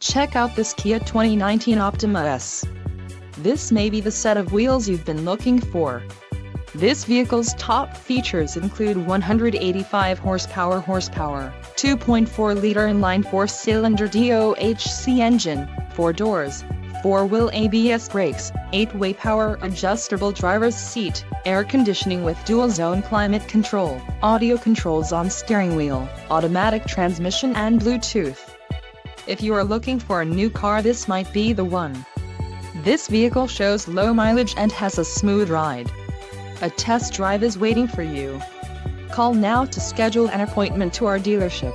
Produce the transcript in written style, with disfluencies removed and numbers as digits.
Check out this Kia 2019 Optima S. This may be the set of wheels you've been looking for. This vehicle's top features include 185 horsepower, 2.4-liter inline 4-cylinder DOHC engine, 4 doors, 4-wheel ABS brakes, 8-way power adjustable driver's seat, air conditioning with dual-zone climate control, audio controls on steering wheel, automatic transmission and Bluetooth. If you are looking for a new car, this might be the one. This vehicle shows low mileage and has a smooth ride. A test drive is waiting for you. Call now to schedule an appointment to our dealership.